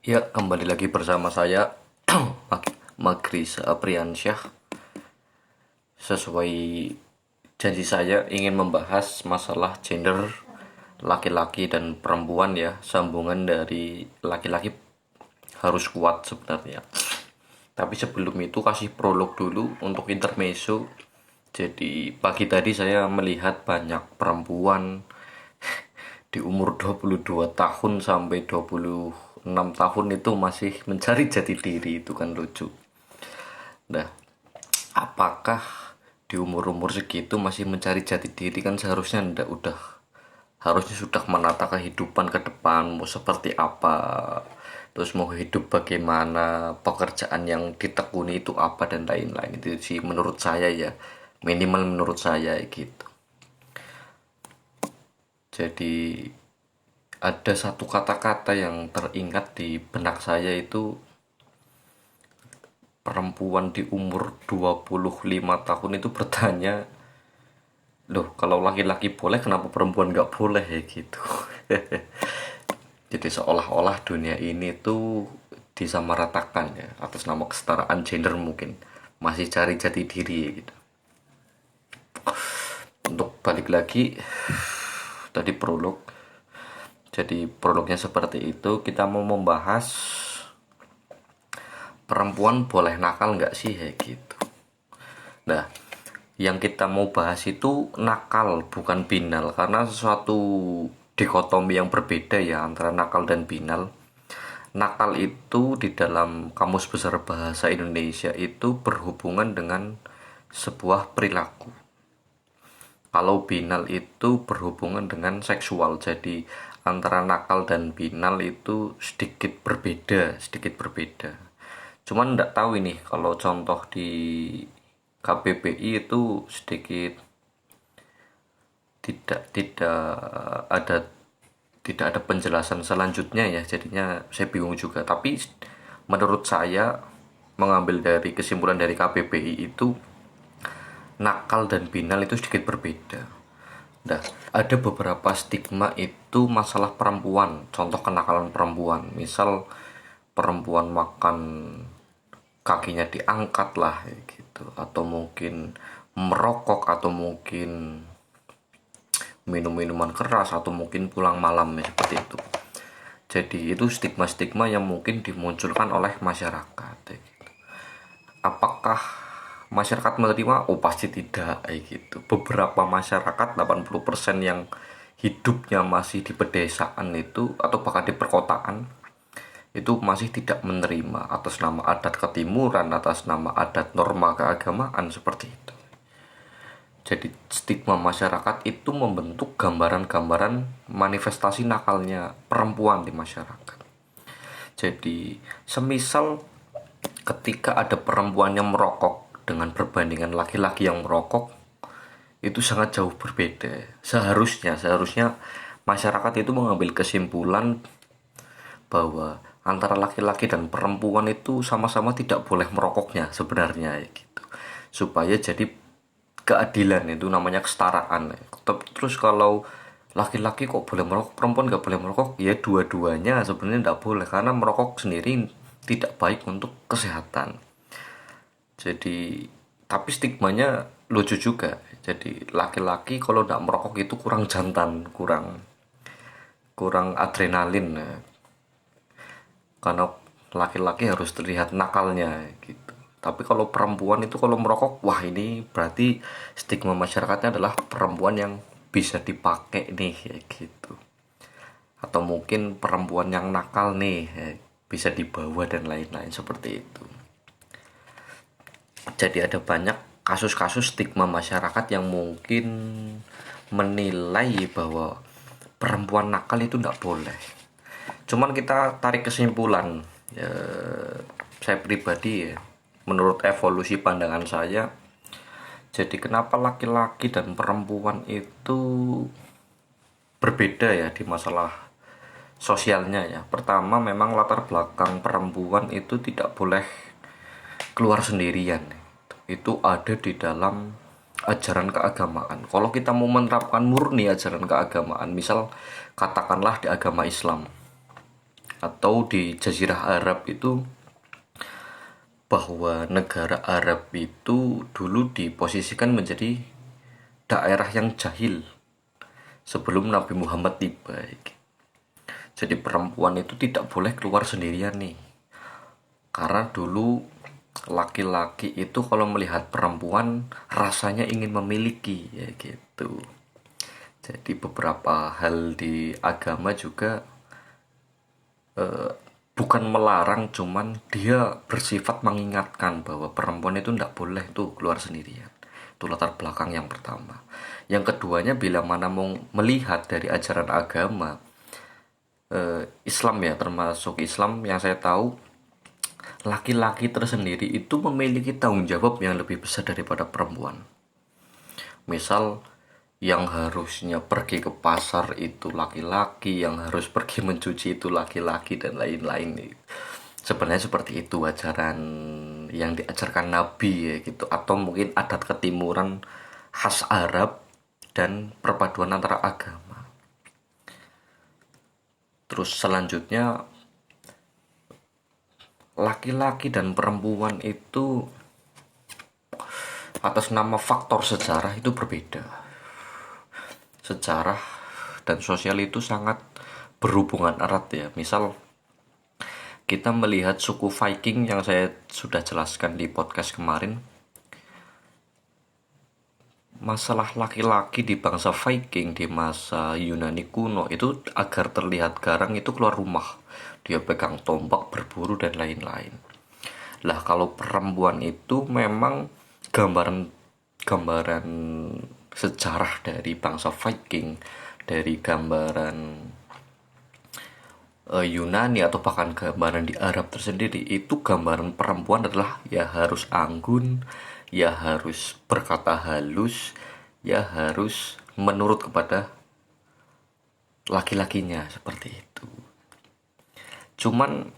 Ya, kembali lagi bersama saya Magris Apriansyah. Sesuai janji saya ingin membahas masalah gender laki-laki dan perempuan ya, sambungan dari laki-laki harus kuat sebenarnya. Tapi sebelum itu kasih prolog dulu untuk intermezzo. Jadi pagi tadi saya melihat banyak perempuan di umur 22 tahun sampai 26 tahun itu masih mencari jati diri, itu kan lucu. Nah, apakah di umur-umur segitu masih mencari jati diri? Kan seharusnya ndak, harusnya sudah menata kehidupan ke depan mau seperti apa, terus mau hidup bagaimana, pekerjaan yang ditekuni itu apa dan lain-lain. Itu sih menurut saya ya, minimal menurut saya gitu. Jadi ada satu kata-kata yang teringat di benak saya itu, perempuan di umur 25 tahun itu bertanya, loh kalau laki-laki boleh kenapa perempuan nggak boleh ya gitu. Jadi seolah-olah dunia ini tuh disamaratakan ya atas nama kesetaraan gender, mungkin masih cari jati diri ya gitu. Untuk balik lagi tadi prolog, jadi prolognya seperti itu, kita mau membahas perempuan boleh nakal nggak sih ya gitu. Nah, yang kita mau bahas itu nakal bukan binal, karena sesuatu dikotomi yang berbeda ya antara nakal dan binal. Nakal itu di dalam Kamus Besar Bahasa Indonesia itu berhubungan dengan sebuah perilaku. Kalau binal itu berhubungan dengan seksual. Jadi antara nakal dan binal itu sedikit berbeda, sedikit berbeda. Cuman nggak tahu ini kalau contoh di KBBI itu sedikit tidak ada tidak ada penjelasan selanjutnya ya, jadinya saya bingung juga. Tapi menurut saya, mengambil dari kesimpulan dari KBBI itu, nakal dan binal itu sedikit berbeda. Nah, ada beberapa stigma itu masalah perempuan, contoh kenakalan perempuan, misal perempuan makan kakinya diangkat lah gitu, atau mungkin merokok, atau mungkin minum minuman keras, atau mungkin pulang malam ya, seperti itu. Jadi itu stigma-stigma yang mungkin dimunculkan oleh masyarakat ya gitu. Apakah masyarakat menerima? Oh pasti tidak ya gitu. Beberapa masyarakat 80% yang hidupnya masih di pedesaan itu, atau bahkan di perkotaan, itu masih tidak menerima atas nama adat ketimuran, atas nama adat norma keagamaan seperti itu. Jadi stigma masyarakat itu membentuk gambaran-gambaran manifestasi nakalnya perempuan di masyarakat. Jadi semisal ketika ada perempuan yang merokok dengan perbandingan laki-laki yang merokok, itu sangat jauh berbeda. Seharusnya masyarakat itu mengambil kesimpulan bahwa antara laki-laki dan perempuan itu sama-sama tidak boleh merokoknya sebenarnya gitu, supaya jadi keadilan, itu namanya kesetaraan. Terus kalau laki-laki kok boleh merokok, perempuan nggak boleh merokok, ya dua-duanya sebenarnya nggak boleh, karena merokok sendiri tidak baik untuk kesehatan. Jadi tapi stigmanya lucu juga, jadi laki-laki kalau nggak merokok itu kurang jantan, kurang kurang adrenalin ya. Karena laki-laki harus terlihat nakalnya gitu. Tapi kalau perempuan itu kalau merokok, wah ini berarti stigma masyarakatnya adalah perempuan yang bisa dipakai nih ya gitu. Atau mungkin perempuan yang nakal nih ya, bisa dibawa dan lain-lain seperti itu. Jadi ada banyak kasus-kasus stigma masyarakat yang mungkin menilai bahwa perempuan nakal itu tidak boleh. Cuman kita tarik kesimpulan ya, saya pribadi ya, menurut evolusi pandangan saya, jadi kenapa laki-laki dan perempuan itu berbeda ya di masalah sosialnya ya. Pertama, memang latar belakang perempuan itu tidak boleh keluar sendirian, itu ada di dalam ajaran keagamaan. Kalau kita mau menerapkan murni ajaran keagamaan, misal katakanlah di agama Islam, atau di Jazirah Arab itu, bahwa negara Arab itu dulu diposisikan menjadi daerah yang jahil sebelum Nabi Muhammad tiba. Jadi perempuan itu tidak boleh keluar sendirian nih. Karena dulu laki-laki itu kalau melihat perempuan rasanya ingin memiliki ya gitu. Jadi beberapa hal di agama juga bukan melarang, cuman dia bersifat mengingatkan bahwa perempuan itu tidak boleh tuh keluar sendirian. Itu latar belakang yang pertama. Yang keduanya, bila mana mau melihat dari ajaran agama Islam ya, termasuk Islam yang saya tahu, laki-laki tersendiri itu memiliki tanggung jawab yang lebih besar daripada perempuan. Misal yang harusnya pergi ke pasar itu laki-laki, yang harus pergi mencuci itu laki-laki, dan lain-lain. Sebenarnya seperti itu ajaran yang diajarkan Nabi ya gitu, atau mungkin adat ketimuran khas Arab dan perpaduan antara agama. Terus selanjutnya, laki-laki dan perempuan itu atas nama faktor sejarah itu berbeda. Sejarah dan sosial itu sangat berhubungan erat ya. Misal kita melihat suku Viking yang saya sudah jelaskan di podcast kemarin, masalah laki-laki di bangsa Viking di masa Yunani kuno itu agar terlihat garang itu keluar rumah, dia pegang tombak, berburu, dan lain-lain. Lah kalau perempuan itu memang gambaran gambaran sejarah dari bangsa Viking, dari gambaran Yunani, atau bahkan gambaran di Arab tersendiri, itu gambaran perempuan adalah ya harus anggun, ya harus berkata halus, ya harus menurut kepada laki-lakinya, seperti itu. Cuman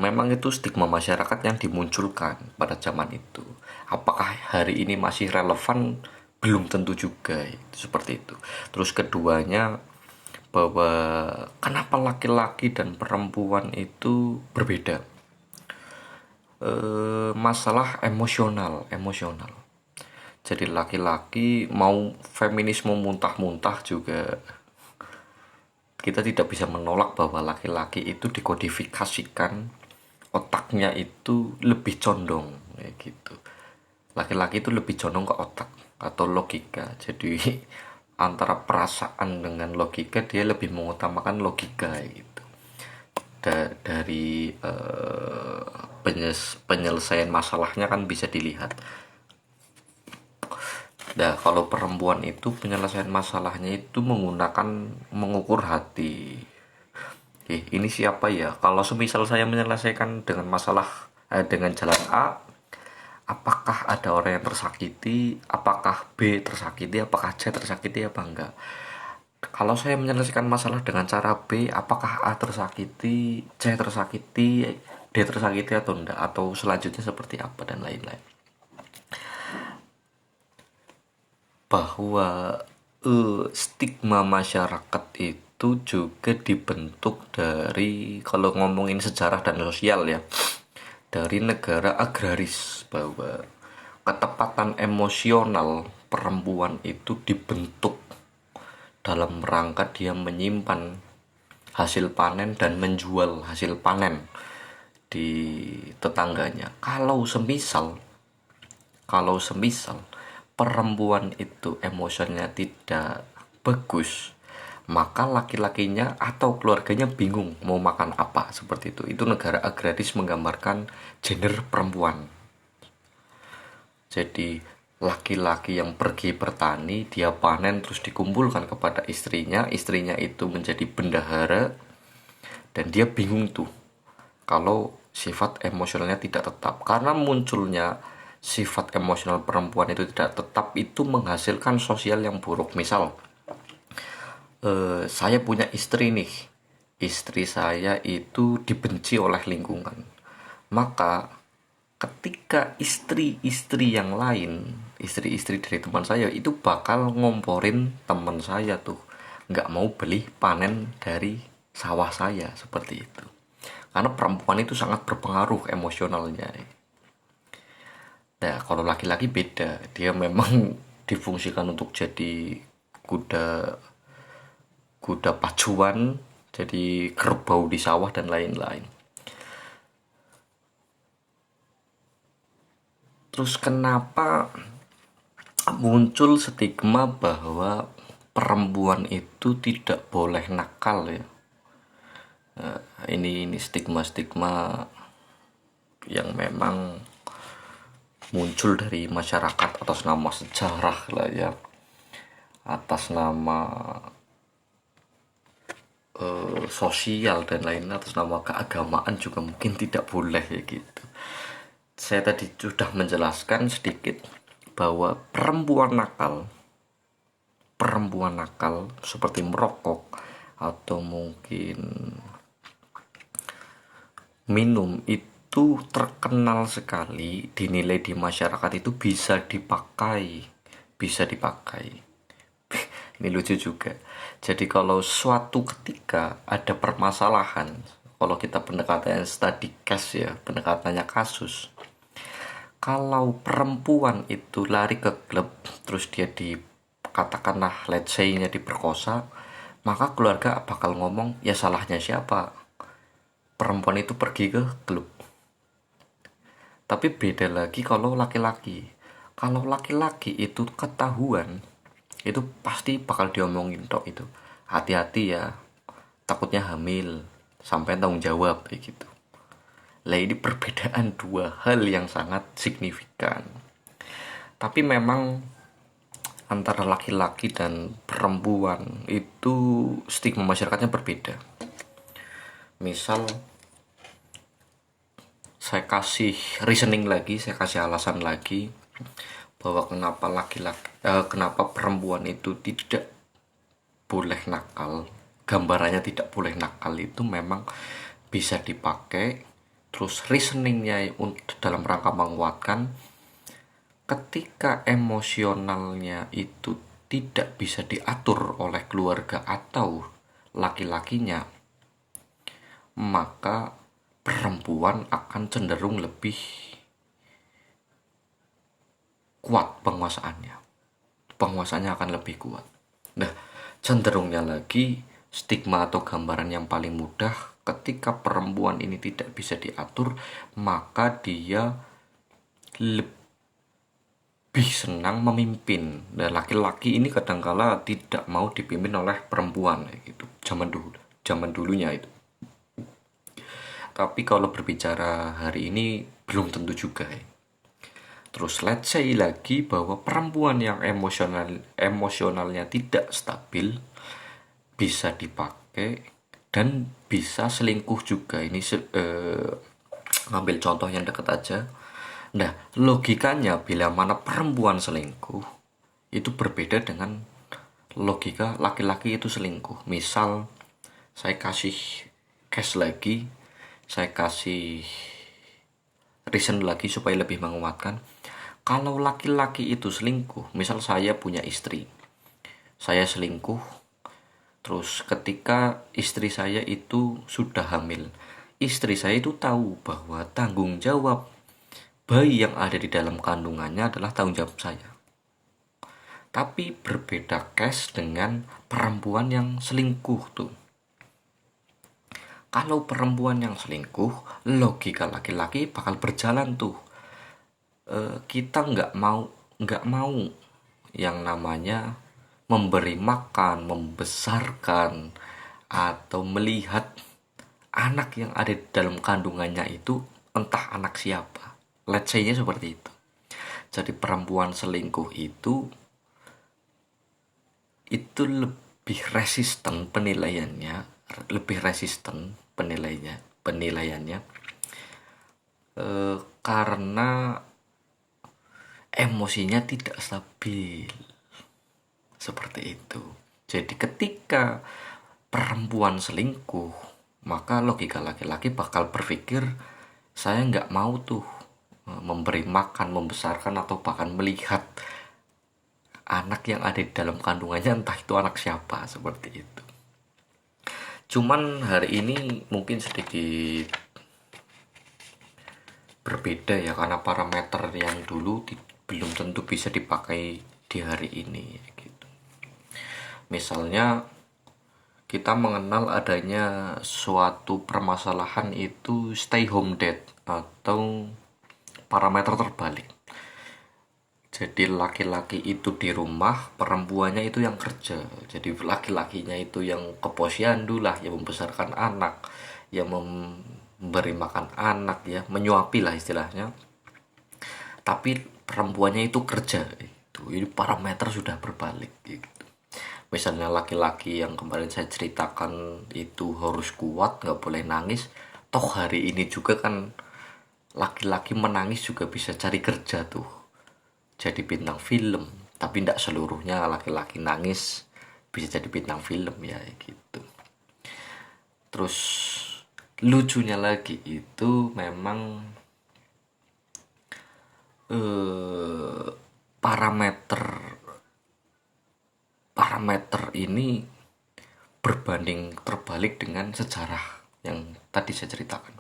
memang itu stigma masyarakat yang dimunculkan pada zaman itu. Apakah hari ini masih relevan? Belum tentu juga, itu seperti itu. Terus keduanya, bahwa kenapa laki-laki dan perempuan itu berbeda. Masalah emosional. Jadi laki-laki mau feminisme muntah-muntah juga, kita tidak bisa menolak bahwa laki-laki itu dikodifikasikan otaknya itu lebih condong kayak gitu. Laki-laki itu lebih condong ke otak atau logika. Jadi antara perasaan dengan logika, dia lebih mengutamakan logika gitu. Dari penyelesaian masalahnya kan bisa dilihat. Nah, kalau perempuan itu penyelesaian masalahnya itu menggunakan mengukur hati. Ini siapa ya? Kalau semisal saya menyelesaikan dengan masalah dengan jalan A, apakah ada orang yang tersakiti? Apakah B tersakiti? Apakah C tersakiti apa enggak? Kalau saya menyelesaikan masalah dengan cara B, apakah A tersakiti, C tersakiti, D tersakiti atau enggak? Atau selanjutnya seperti apa dan lain-lain. Bahwa stigma masyarakat itu juga dibentuk dari, kalau ngomongin sejarah dan sosial ya, dari negara agraris, bahwa ketepatan emosional perempuan itu dibentuk dalam rangka dia menyimpan hasil panen dan menjual hasil panen di tetangganya. Kalau semisal perempuan itu emosinya tidak bagus, maka laki-lakinya atau keluarganya bingung mau makan apa, seperti itu. Itu negara agraris menggambarkan gender perempuan. Jadi laki-laki yang pergi bertani, dia panen terus dikumpulkan kepada istrinya itu menjadi bendahara, dan dia bingung tuh kalau sifat emosionalnya tidak tetap. Karena munculnya sifat emosional perempuan itu tidak tetap, itu menghasilkan sosial yang buruk. Misal saya punya istri nih, istri saya itu dibenci oleh lingkungan, maka ketika istri-istri yang lain, istri-istri dari teman saya itu bakal ngomporin teman saya tuh, nggak mau beli panen dari sawah saya seperti itu. Karena perempuan itu sangat berpengaruh emosionalnya. Nah, kalau laki-laki beda, dia memang difungsikan untuk jadi kuda kuda pacuan, jadi kerbau di sawah dan lain-lain. Terus kenapa muncul stigma bahwa perempuan itu tidak boleh nakal ya? Ini stigma-stigma yang memang muncul dari masyarakat atas nama sejarah lah ya, atas nama sosial dan lain, atas nama keagamaan juga mungkin tidak boleh ya gitu. Saya tadi sudah menjelaskan sedikit bahwa perempuan nakal seperti merokok atau mungkin minum itu terkenal sekali, dinilai di masyarakat itu bisa dipakai. Ini lucu juga. Jadi kalau suatu ketika ada permasalahan, kalau kita pendekatannya study case ya, pendekatannya kasus, kalau perempuan itu lari ke klub terus dia katakanlah let's say-nya diperkosa, maka keluarga bakal ngomong ya salahnya siapa, perempuan itu pergi ke klub. Tapi beda lagi kalau laki-laki. Kalau laki-laki itu ketahuan, itu pasti bakal diomongin tok itu. Hati-hati ya, takutnya hamil, sampai tanggung jawab kayak gitu. Lah ini perbedaan dua hal yang sangat signifikan. Tapi memang antara laki-laki dan perempuan itu stigma masyarakatnya berbeda. Misal saya kasih reasoning lagi, saya kasih alasan lagi bahwa kenapa perempuan itu tidak boleh nakal. Gambarannya tidak boleh nakal itu memang bisa dipakai. Terus reasoningnya dalam rangka menguatkan ketika emosionalnya itu tidak bisa diatur oleh keluarga atau laki-lakinya, maka perempuan akan cenderung lebih kuat penguasaannya. Penguasaannya akan lebih kuat. Nah, cenderungnya lagi stigma atau gambaran yang paling mudah ketika perempuan ini tidak bisa diatur, maka dia lebih senang memimpin. Dan laki-laki ini kadangkala tidak mau dipimpin oleh perempuan gitu. Zaman dulunya itu. Tapi kalau berbicara hari ini belum tentu juga ya. Terus let's say lagi bahwa perempuan yang emosionalnya tidak stabil bisa dipakai dan bisa selingkuh juga. Ini ngambil contoh yang dekat aja. Nah, logikanya bila mana perempuan selingkuh itu berbeda dengan logika laki-laki itu selingkuh. Misal saya kasih case lagi, saya kasih reason lagi supaya lebih menguatkan. Kalau laki-laki itu selingkuh, misal saya punya istri, saya selingkuh, terus ketika istri saya itu sudah hamil, istri saya itu tahu bahwa tanggung jawab bayi yang ada di dalam kandungannya adalah tanggung jawab saya. Tapi berbeda case dengan perempuan yang selingkuh tuh. Kalau perempuan yang selingkuh, logika laki-laki bakal berjalan tuh. Kita nggak mau yang namanya memberi makan, membesarkan atau melihat anak yang ada di dalam kandungannya itu entah anak siapa. Let's say-nya seperti itu. Jadi perempuan selingkuh itu lebih resisten penilaiannya karena emosinya tidak stabil seperti itu. Jadi ketika perempuan selingkuh, maka logika laki-laki bakal berpikir saya nggak mau tuh memberi makan, membesarkan atau bahkan melihat anak yang ada di dalam kandungannya, entah itu anak siapa, seperti itu. Cuman hari ini mungkin sedikit berbeda ya, karena parameter yang dulu belum tentu bisa dipakai di hari ini gitu. Misalnya kita mengenal adanya suatu permasalahan itu stay home date atau parameter terbalik. Jadi laki-laki itu di rumah, perempuannya itu yang kerja. Jadi laki-lakinya itu yang ke posyandu lah, yang membesarkan anak, yang memberi makan anak ya, menyuapi lah istilahnya. Tapi perempuannya itu kerja itu. Ini parameter sudah berbalik gitu. Misalnya laki-laki yang kemarin saya ceritakan itu harus kuat, nggak boleh nangis. Toh hari ini juga kan laki-laki menangis juga bisa cari kerja tuh, jadi bintang film. Tapi tidak seluruhnya laki-laki nangis bisa jadi bintang film ya gitu. Terus lucunya lagi itu memang eh, parameter parameter ini berbanding terbalik dengan sejarah yang tadi saya ceritakan.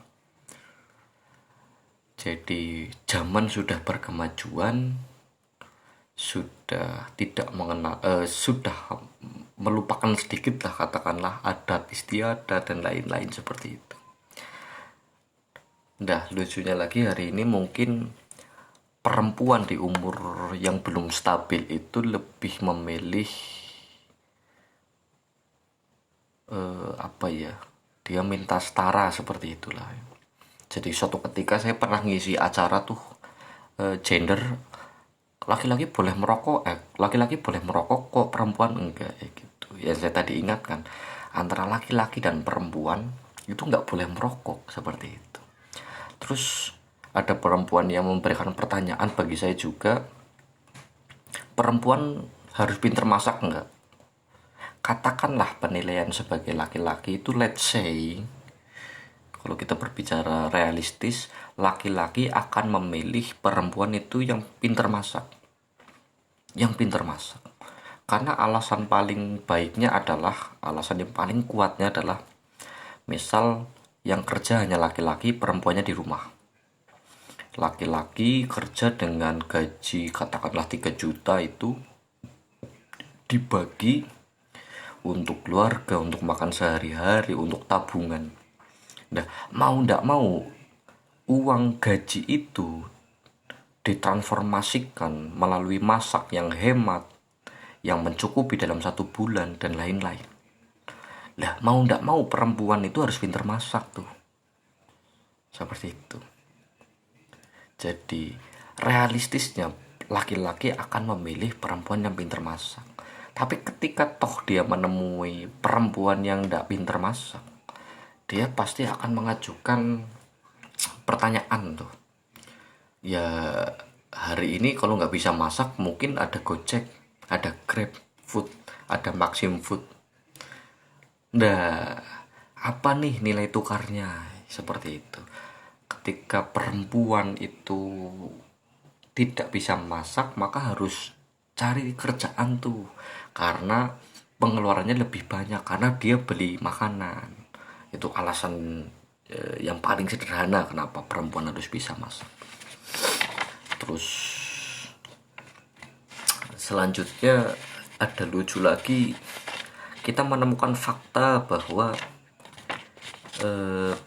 Jadi zaman sudah berkemajuan, sudah tidak mengenal, sudah melupakan sedikit lah katakanlah adat istiadat dan lain-lain seperti itu. Nah lucunya lagi hari ini mungkin perempuan di umur yang belum stabil itu lebih memilih apa ya, dia minta setara seperti itulah. Jadi suatu ketika saya pernah ngisi acara tuh gender, laki-laki boleh merokok, laki-laki boleh merokok kok perempuan enggak gitu ya. Saya tadi ingatkan antara laki-laki dan perempuan itu nggak boleh merokok seperti itu. Terus ada perempuan yang memberikan pertanyaan bagi saya juga, perempuan harus pinter masak enggak? Katakanlah penilaian sebagai laki-laki itu, let's say kalau kita berbicara realistis, laki-laki akan memilih perempuan itu yang pinter masak, karena alasan paling baiknya adalah, alasan yang paling kuatnya adalah, misal yang kerja hanya laki-laki, perempuannya di rumah. Laki-laki kerja dengan gaji katakanlah 3 juta, itu dibagi untuk keluarga, untuk makan sehari-hari, untuk tabungan. Nah, mau ndak mau uang gaji itu ditransformasikan melalui masak yang hemat, yang mencukupi dalam 1 bulan dan lain-lain. Lah mau ndak mau perempuan itu harus pintar masak tuh, seperti itu. Jadi realistisnya laki-laki akan memilih perempuan yang pintar masak. Tapi ketika toh dia menemui perempuan yang ndak pintar masak, dia pasti akan mengajukan pertanyaan tuh. Ya hari ini kalau nggak bisa masak mungkin ada Gojek, ada Grab Food, ada Maxim Food. Nah, apa nih nilai tukarnya? Seperti itu. Ketika perempuan itu tidak bisa masak, maka harus cari kerjaan tuh. Karena pengeluarannya lebih banyak, karena dia beli makanan. Itu alasan yang paling sederhana kenapa perempuan harus bisa masak. Terus selanjutnya ada lucu lagi, kita menemukan fakta bahwa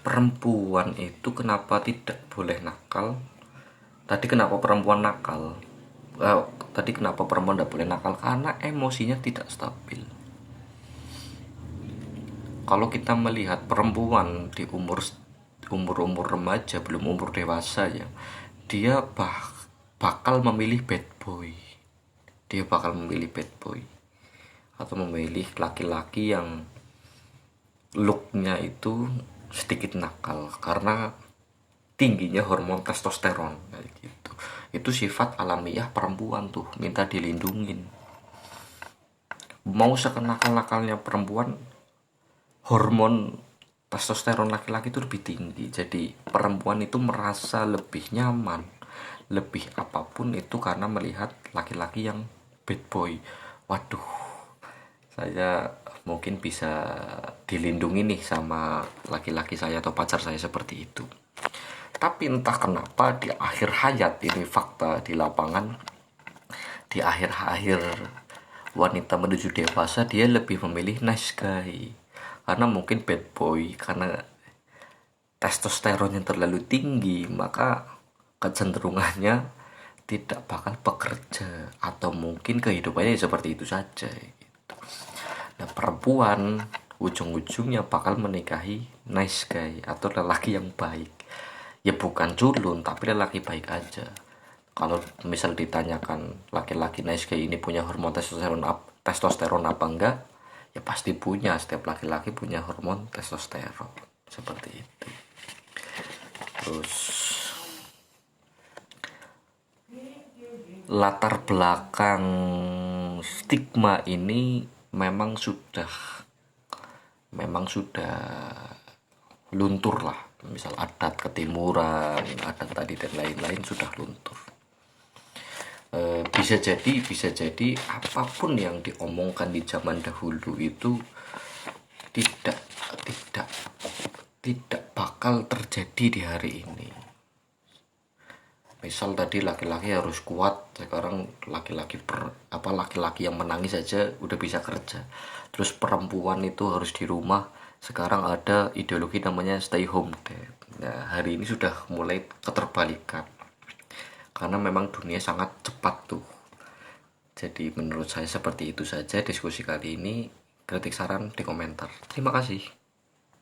perempuan itu kenapa tidak boleh nakal. Tadi kenapa perempuan nakal? Tadi kenapa perempuan tidak boleh nakal? Karena emosinya tidak stabil. Kalau kita melihat perempuan di umur remaja, belum umur dewasa ya, dia bakal memilih bad boy. Dia bakal memilih bad boy atau memilih laki-laki yang looknya itu sedikit nakal karena tingginya hormon testosteron kayak gitu. Itu sifat alamiah perempuan tuh, minta dilindungin. Mau sekenakal-nakalnya perempuan, hormon testosteron laki-laki itu lebih tinggi. Jadi perempuan itu merasa lebih nyaman, lebih apapun itu karena melihat laki-laki yang bad boy. Waduh, saya mungkin bisa dilindungi nih sama laki-laki saya atau pacar saya seperti itu. Tapi entah kenapa di akhir hayat, ini fakta di lapangan, di akhir-akhir wanita menuju dewasa dia lebih memilih nice guy. Karena mungkin bad boy, karena testosteron yang terlalu tinggi, maka kecenderungannya tidak bakal bekerja atau mungkin kehidupannya seperti itu saja gitu. Nah, perempuan ujung-ujungnya bakal menikahi nice guy atau lelaki yang baik. Ya bukan culun, tapi lelaki baik aja. Kalau misal ditanyakan laki-laki nice guy ini punya hormon testosteron apa enggak, ya pasti punya. Setiap laki-laki punya hormon testosteron seperti itu. Terus latar belakang stigma ini memang sudah luntur lah. Misal adat ketimuran, adat tadi dan lain-lain sudah luntur. Bisa jadi apapun yang diomongkan di zaman dahulu itu tidak tidak tidak bakal terjadi di hari ini. Misal tadi laki-laki harus kuat, sekarang laki-laki yang menangis saja udah bisa kerja. Terus perempuan itu harus di rumah, sekarang ada ideologi namanya stay home dad. Nah, hari ini sudah mulai keterbalikan, karena memang dunia sangat cepat tuh. Jadi menurut saya seperti itu saja diskusi kali ini. Kritik saran di komentar. Terima kasih.